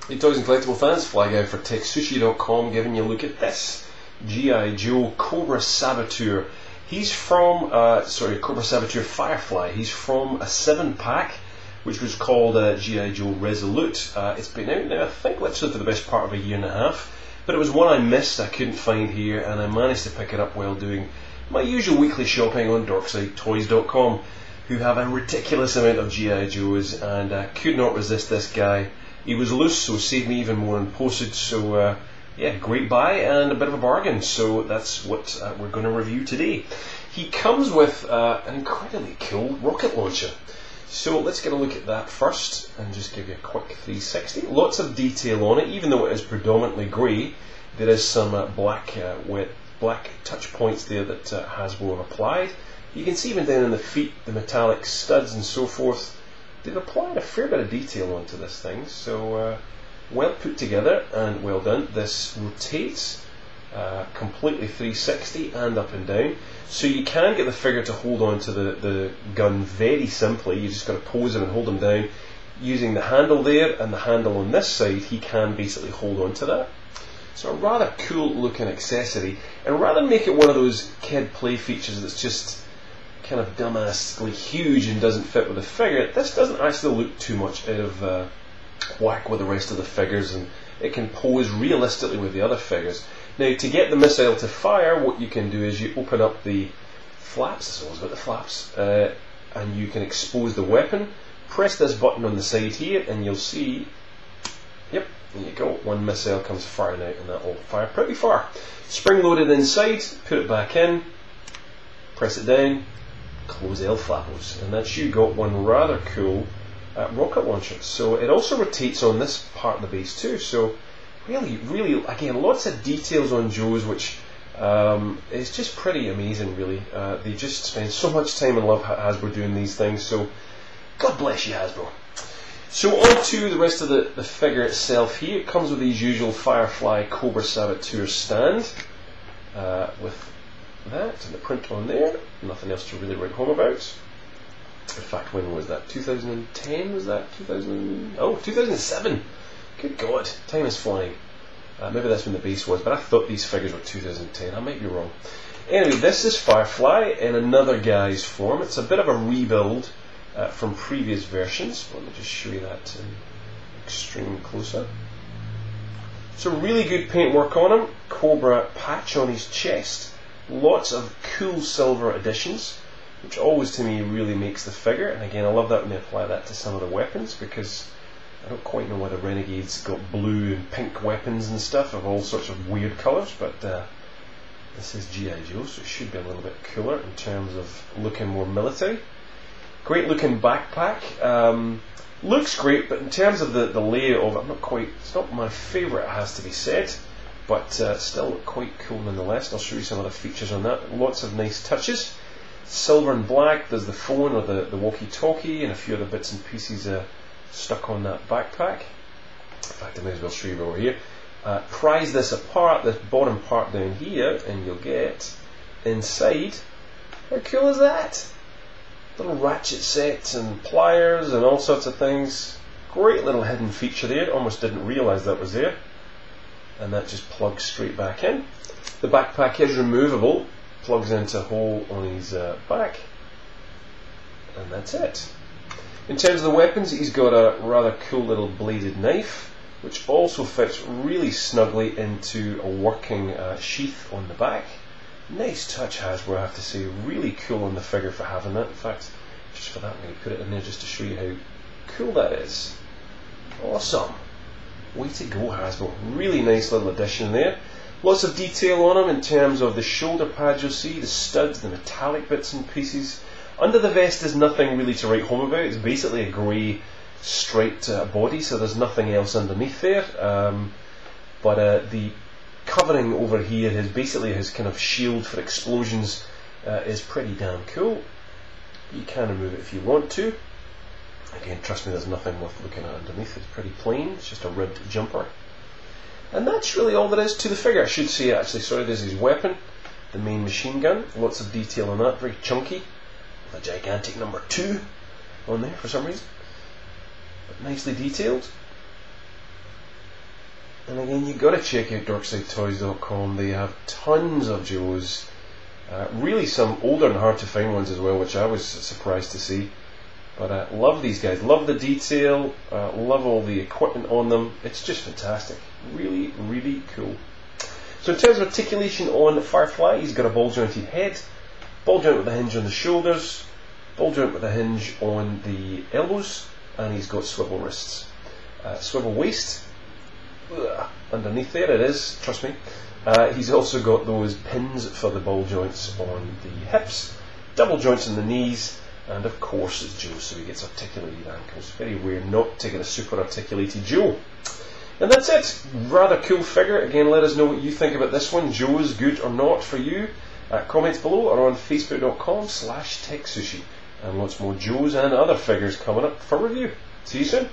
Hey toys and collectible fans, Fly Guy for TekSushi.com giving you a look at this G.I. Joe Cobra Saboteur. He's from, Cobra Saboteur Firefly. He's from a 7-pack which was called G.I. Joe Resolute. It's been out now, I think, literally for the best part of a year and a half. But it was one I missed, I couldn't find here, and I managed to pick it up while doing my usual weekly shopping on DorksideToys.com, who have a ridiculous amount of G.I. Joes, and I could not resist this guy. He was loose, so saved me even more in postage, so yeah, great buy and a bit of a bargain, so that's what we're going to review today. He comes with an incredibly cool rocket launcher, so let's get a look at that first and just give you a quick 360. Lots of detail on it, even though it is predominantly grey. There is some black touch points there that Hasbro have applied. You can see even down in the feet, the metallic studs and so forth. They've applied a fair bit of detail onto this thing, so well put together and well done. This rotates completely 360 and up and down, so you can get the figure to hold on to the gun very simply. You just got to pose him and hold him down using the handle there, and the handle on this side, he can basically hold on to that. So a rather cool looking accessory, and rather than make it one of those kid play features that's just kind of dumbassly huge and doesn't fit with the figure, this doesn't actually look too much out of whack with the rest of the figures, and it can pose realistically with the other figures. Now, to get the missile to fire, what you can do is you open up the flaps, it's always about the flaps, and you can expose the weapon. Press this button on the side here and you'll see, yep, there you go, one missile comes firing out, and that will fire pretty far. Spring loaded inside, put it back in, press it down, close L flappers, and that's you got one rather cool rocket launcher. So it also rotates on this part of the base too, so really again, lots of details on Joe's, which is just pretty amazing really. They just spend so much time and love Hasbro doing these things, so God bless you, Hasbro. So on to the rest of the figure itself here. It comes with these usual Firefly Cobra Saboteur stand with that and the print on there. Nothing else to really write home about. In fact, when was that? 2010 was that? 2007. Good God, time is flying. Maybe that's when the base was, but I thought these figures were 2010. I might be wrong. Anyway, this is Firefly in another guy's form. It's a bit of a rebuild from previous versions. Let me just show you that in extreme close-up. So really good paintwork on him. Cobra patch on his chest. Lots of cool silver additions, which always to me really makes the figure. And again, I love that when they apply that to some of the weapons, because I don't quite know why the Renegades got blue and pink weapons and stuff of all sorts of weird colours, but this is G.I. Joe, so it should be a little bit cooler in terms of looking more military. Great looking backpack. Looks great, but in terms of the layout of it, it's not my favourite, it has to be said. But still quite cool nonetheless. I'll show you some other features on that. Lots of nice touches. Silver and black, there's the phone or the walkie-talkie and a few other bits and pieces stuck on that backpack. In fact, I may as well show you over here. Prise this apart, this bottom part down here, and you'll get inside. How cool is that? Little ratchet sets and pliers and all sorts of things. Great little hidden feature there. Almost didn't realise that was there. And that just plugs straight back in. The backpack is removable, plugs into a hole on his back, and that's it. In terms of the weapons, he's got a rather cool little bladed knife, which also fits really snugly into a working sheath on the back. Nice touch, Hasbro, I have to say. Really cool on the figure for having that. In fact, just for that, I'm going to put it in there just to show you how cool that is. Awesome. Way to go, Hasbro. Really nice little addition there. Lots of detail on him in terms of the shoulder pads, you'll see, the studs, the metallic bits and pieces. Under the vest is nothing really to write home about. It's basically a grey striped body, so there's nothing else underneath there. But the covering over here is basically his kind of shield for explosions, is pretty damn cool. You can remove it if you want to. Again, trust me, there's nothing worth looking at underneath. It's pretty plain. It's just a ribbed jumper. And that's really all there is to the figure. I should say, actually, sorry, there's his weapon, the main machine gun. Lots of detail on that, very chunky. With a gigantic number 2 on there for some reason. But nicely detailed. And again, you've got to check out DarksideToys.com. They have tons of Joes. Really some older and hard to find ones as well, which I was surprised to see. But love these guys. Love the detail. Love all the equipment on them. It's just fantastic. Really, really cool. So in terms of articulation on Firefly, he's got a ball jointed head, ball joint with a hinge on the shoulders, ball joint with a hinge on the elbows, and he's got swivel wrists. Swivel waist. Underneath there it is, trust me. He's also got those pins for the ball joints on the hips, double joints in the knees, and of course it's Joe, so he gets articulated ankles. Very weird not to get a super articulated Joe. And that's it. Rather cool figure. Again, let us know what you think about this one. Joe's good or not for you. Comments below or on facebook.com/TekSushi. And lots more Joes and other figures coming up for review. See you soon.